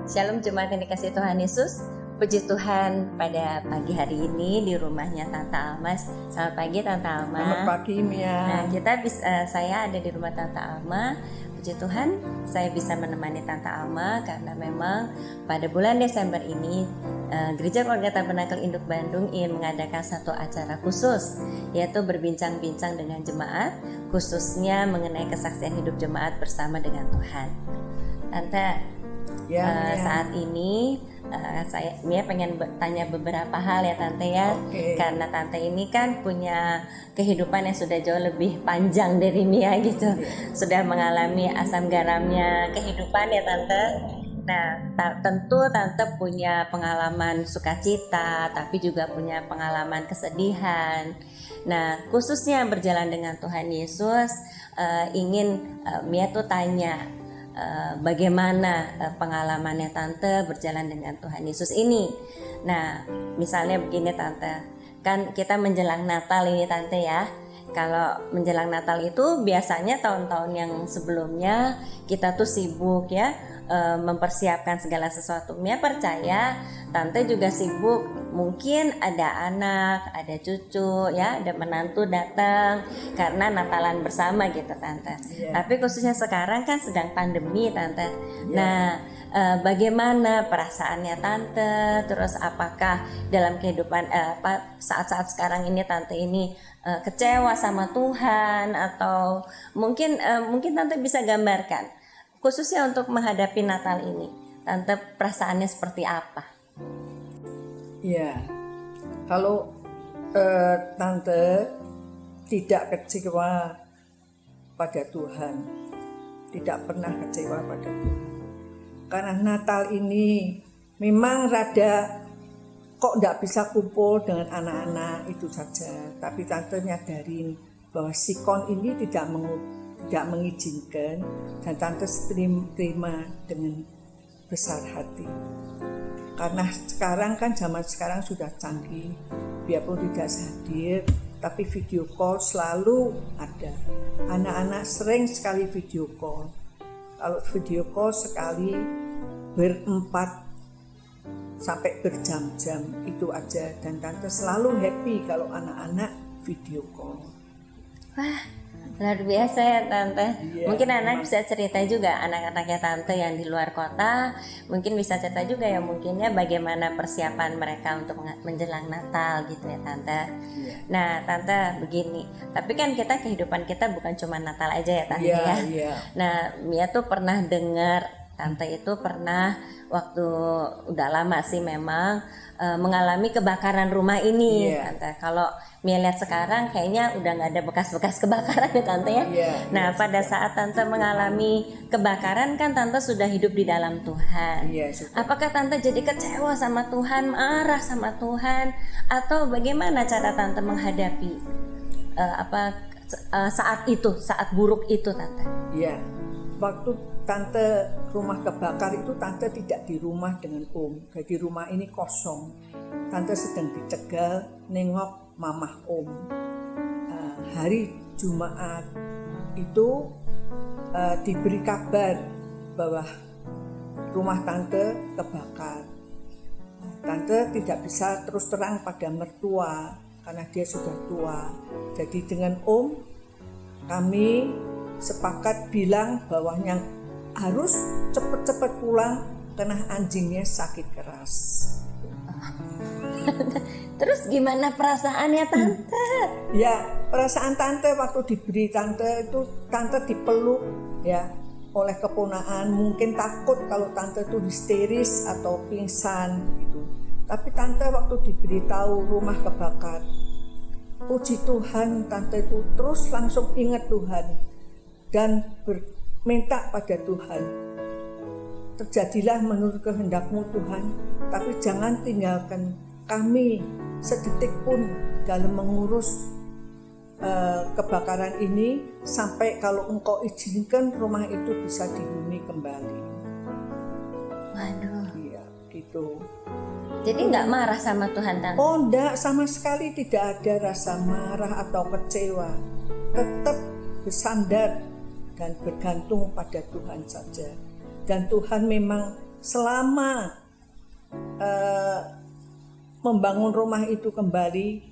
Shalom jemaat yang dikasih Tuhan Yesus. Puji Tuhan pada pagi hari ini di rumahnya Tante Alma. Selamat pagi Tante Alma. Selamat pagi Mia. Nah, saya ada di rumah Tante Alma. Puji Tuhan, saya bisa menemani Tante Alma karena memang pada bulan Desember ini Gereja Keluarga Tabernakel Induk Bandung ingin mengadakan satu acara khusus, yaitu berbincang-bincang dengan jemaat, khususnya mengenai kesaksian hidup jemaat bersama dengan Tuhan. Tante, saat ini Mia pengen tanya beberapa hal ya Tante ya. Karena Tante ini kan punya kehidupan yang sudah jauh lebih panjang dari Mia gitu. Sudah mengalami asam garamnya kehidupan ya Tante. Nah, tentu Tante punya pengalaman sukacita, tapi juga punya pengalaman kesedihan. Nah, khususnya berjalan dengan Tuhan Yesus, ingin Mia tuh tanya bagaimana pengalamannya Tante berjalan dengan Tuhan Yesus ini. Nah, misalnya begini Tante, kan kita menjelang Natal ini Tante ya. Kalau menjelang Natal itu biasanya tahun-tahun yang sebelumnya kita tuh sibuk ya, mempersiapkan segala sesuatu. Mia percaya Tante juga sibuk. Mungkin ada anak, ada cucu ya, ada menantu datang karena Natalan bersama gitu Tante. Tapi khususnya sekarang kan sedang pandemi Tante. Nah, bagaimana perasaannya Tante? Terus apakah dalam kehidupan saat-saat sekarang ini Tante ini kecewa sama Tuhan, atau mungkin Tante bisa gambarkan khususnya untuk menghadapi Natal ini, Tante perasaannya seperti apa? Ya, kalau Tante tidak kecewa pada Tuhan, tidak pernah kecewa pada Tuhan. Karena Natal ini memang rada kok tidak bisa kumpul dengan anak-anak itu saja. Tapi Tante nyadarin bahwa sikon ini tidak mengizinkan, dan Tante terima dengan besar hati. Karena sekarang kan zaman sekarang sudah canggih, biarpun tidak hadir, tapi video call selalu ada. Anak-anak sering sekali video call. Kalau video call sekali berempat sampai berjam-jam itu aja, dan Tante selalu happy kalau anak-anak video call. Wah, luar biasa ya Tante. Mungkin anak bisa cerita juga, anak-anaknya Tante yang di luar kota mungkin bisa cerita juga ya, mungkinnya bagaimana persiapan mereka untuk menjelang Natal gitu ya Tante. Nah Tante begini, tapi kan kehidupan kita bukan cuma Natal aja ya Tante ya. Nah, Mia tuh pernah dengar Tante itu pernah waktu udah lama sih memang mengalami kebakaran rumah ini Tante. Kalau Mia lihat sekarang kayaknya udah nggak ada bekas-bekas kebakaran ya Tante ya. Nah pada saat Tante mengalami kebakaran kan Tante sudah hidup di dalam Tuhan. Apakah Tante jadi kecewa sama Tuhan, marah sama Tuhan, atau bagaimana cara Tante menghadapi saat buruk itu Tante? Iya, waktu Tante rumah kebakar itu Tante tidak di rumah dengan Om. Jadi rumah ini kosong. Tante sedang di Tegal nengok mamah Om. Hari Jumat itu diberi kabar bahwa rumah Tante kebakar. Tante tidak bisa terus terang pada mertua karena dia sudah tua. Jadi dengan Om kami sepakat bilang bahwa yang harus cepat-cepat pulang karena anjingnya sakit keras. Terus gimana perasaannya Tante? Ya, perasaan Tante waktu diberi Tante itu, Tante dipeluk ya oleh keponakan. Mungkin takut kalau Tante itu histeris atau pingsan gitu. Tapi Tante waktu diberitahu rumah kebakar, puji Tuhan, Tante itu terus langsung ingat Tuhan dan minta pada Tuhan, terjadilah menurut kehendak-Mu Tuhan, tapi jangan tinggalkan kami sedetik pun dalam mengurus kebakaran ini, sampai kalau Engkau izinkan rumah itu bisa dihuni kembali. Waduh. Iya, gitu. Jadi nggak marah sama Tuhan Tante? Oh enggak, sama sekali tidak ada rasa marah atau kecewa. Tetap bersandar dan bergantung pada Tuhan saja. Dan Tuhan memang selama membangun rumah itu kembali,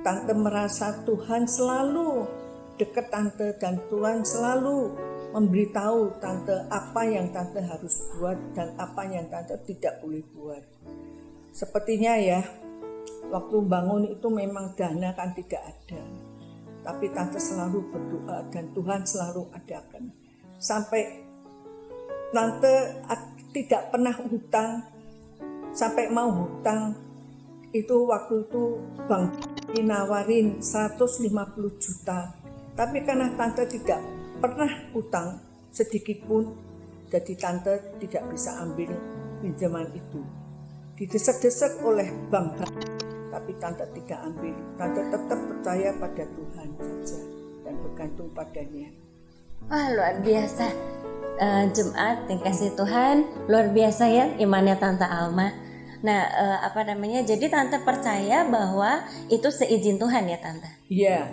tante merasa Tuhan selalu dekat tante dan Tuhan selalu memberitahu tante apa yang tante harus buat dan apa yang tante tidak boleh buat. Sepertinya ya, waktu bangun itu memang dana kan tidak ada, tapi tante selalu berdoa dan Tuhan selalu adakan. Sampai tante tidak pernah hutang, sampai mau hutang itu waktu itu Bang nawarin 150 juta, tapi karena tante tidak pernah hutang sedikit pun, jadi tante tidak bisa ambil pinjaman itu. Didesak-desak oleh bank, tapi tante tidak ambil. Tante tetap percaya pada Tuhan saja dan bergantung padanya. Wah, luar biasa. Jemaat yang kasih Tuhan, luar biasa ya imannya Tante Alma. Nah, jadi tante percaya bahwa itu seizin Tuhan ya tante? Iya,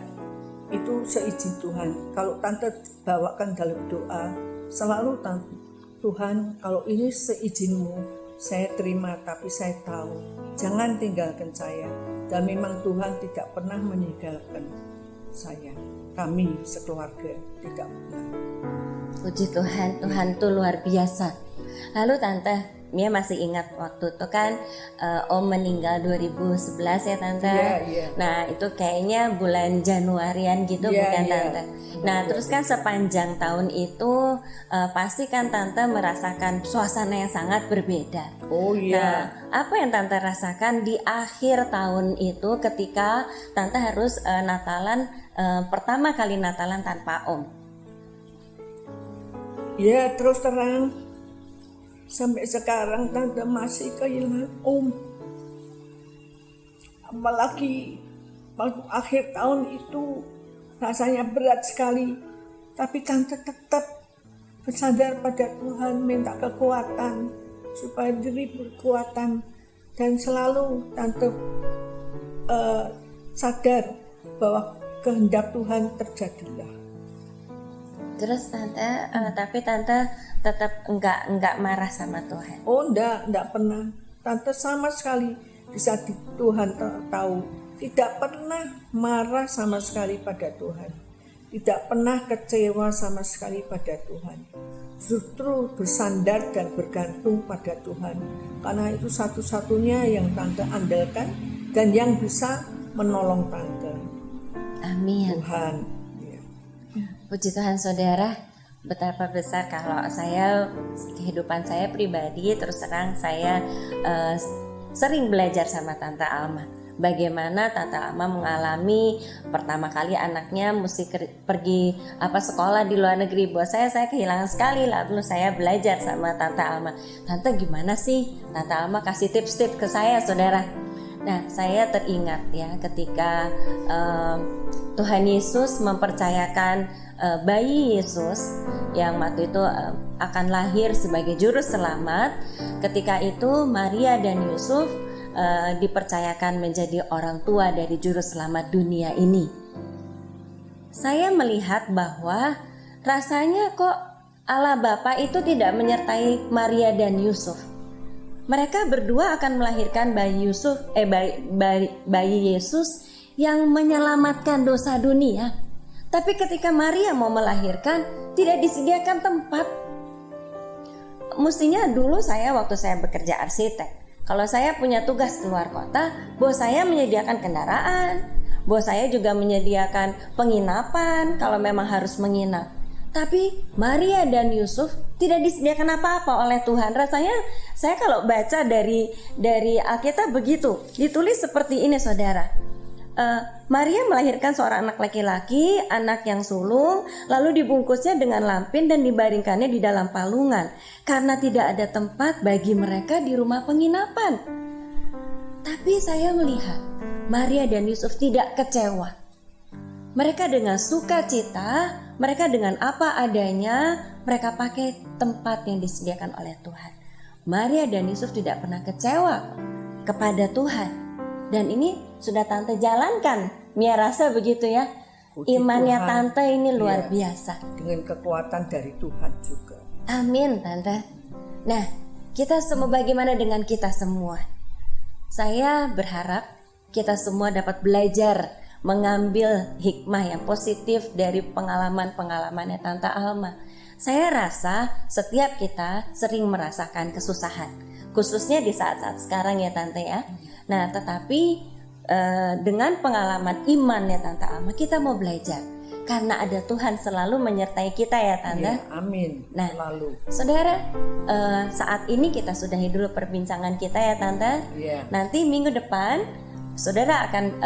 itu seizin Tuhan. Kalau tante bawakan dalam doa, selalu Tuhan, kalau ini seizinmu, saya terima, tapi saya tahu, jangan tinggalkan saya. Dan memang Tuhan tidak pernah meninggalkan saya. Kami sekeluarga tidak pernah. Puji Tuhan, Tuhan tuh luar biasa. Lalu tante, Mia masih ingat waktu itu kan Om meninggal 2011 ya tante. Iya. Nah itu kayaknya bulan Januarian gitu bukan tante. Nah terus kan sepanjang tahun itu pasti kan tante merasakan suasana yang sangat berbeda. Oh iya. Nah apa yang tante rasakan di akhir tahun itu ketika tante harus Natalan pertama kali Natalan tanpa Om? Ya terus terang, sampai sekarang tante masih kehilangan Om. Apalagi waktu akhir tahun itu rasanya berat sekali. Tapi tante tetap bersandar pada Tuhan, minta kekuatan supaya diri berkekuatan. Dan selalu tante sadar bahwa kehendak Tuhan terjadilah. Terus tante, tapi tante tetap enggak marah sama Tuhan. Oh enggak pernah. Tante sama sekali bisa Tuhan tahu, tidak pernah marah sama sekali pada Tuhan. Tidak pernah kecewa sama sekali pada Tuhan. Justru bersandar dan bergantung pada Tuhan. Karena itu satu-satunya yang tante andalkan dan yang bisa menolong tante. Amin. Tuhan. Puji Tuhan saudara, betapa besar kalau kehidupan saya pribadi terus terang saya sering belajar sama Tante Alma. Bagaimana Tante Alma mengalami pertama kali anaknya mesti pergi sekolah di luar negeri. Buat saya kehilangan sekali, lalu saya belajar sama Tante Alma. Tante gimana sih? Tante Alma kasih tips-tips ke saya saudara. Nah saya teringat ya ketika Tuhan Yesus mempercayakan bayi Yesus yang waktu itu akan lahir sebagai juru selamat. Ketika itu Maria dan Yusuf dipercayakan menjadi orang tua dari juru selamat dunia ini. Saya melihat bahwa rasanya kok Allah Bapa itu tidak menyertai Maria dan Yusuf. Mereka berdua akan melahirkan bayi Yesus yang menyelamatkan dosa dunia. Tapi ketika Maria mau melahirkan, tidak disediakan tempat. Mestinya dulu waktu saya bekerja arsitek, kalau saya punya tugas keluar kota, bos saya menyediakan kendaraan, bos saya juga menyediakan penginapan kalau memang harus menginap. Tapi Maria dan Yusuf tidak disediakan apa-apa oleh Tuhan. Rasanya saya kalau baca dari Alkitab begitu, ditulis seperti ini saudara. Maria melahirkan seorang anak laki-laki, anak yang sulung, lalu dibungkusnya dengan lampin dan dibaringkannya di dalam palungan karena tidak ada tempat bagi mereka di rumah penginapan. Tapi saya melihat Maria dan Yusuf tidak kecewa. Mereka dengan sukacita, mereka dengan apa adanya, mereka pakai tempat yang disediakan oleh Tuhan. Maria dan Yusuf tidak pernah kecewa kepada Tuhan. Dan ini sudah tante jalankan. Mia rasa begitu ya. Puji Imannya Tuhan. tante ini luar biasa. Dengan kekuatan dari Tuhan juga. Amin tante. Nah Kita semua, bagaimana dengan kita semua? Saya berharap kita semua dapat belajar mengambil hikmah yang positif dari pengalaman-pengalamannya Tante Alma. Saya rasa setiap kita sering merasakan kesusahan, khususnya di saat-saat sekarang ya Tante ya. Nah, tetapi dengan pengalaman imannya Tante Alma, kita mau belajar karena ada Tuhan selalu menyertai kita ya Tante. Ya, amin. Nah, Selalu. Saudara, saat ini kita sudahi dulu perbincangan kita ya Tante. Ya. Nanti minggu depan Saudara akan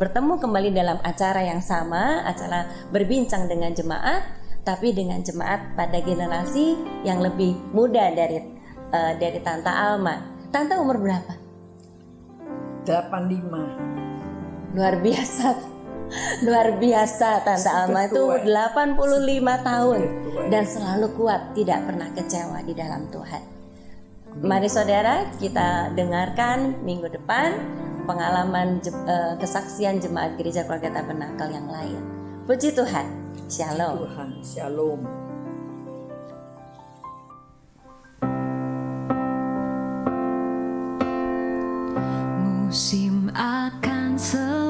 bertemu kembali dalam acara yang sama, acara berbincang dengan jemaat, tapi dengan jemaat pada generasi yang lebih muda dari Tante Alma. Tante umur berapa? 85. Luar biasa. Luar biasa Tante Alma itu 85 tahun dan selalu kuat, tidak pernah kecewa di dalam Tuhan. Mari saudara, kita dengarkan minggu depan pengalaman kesaksian jemaat Gereja Keluarga Tabernakel yang lain. Puji Tuhan. Shalom. Tuhan, shalom. Musim akan selesai.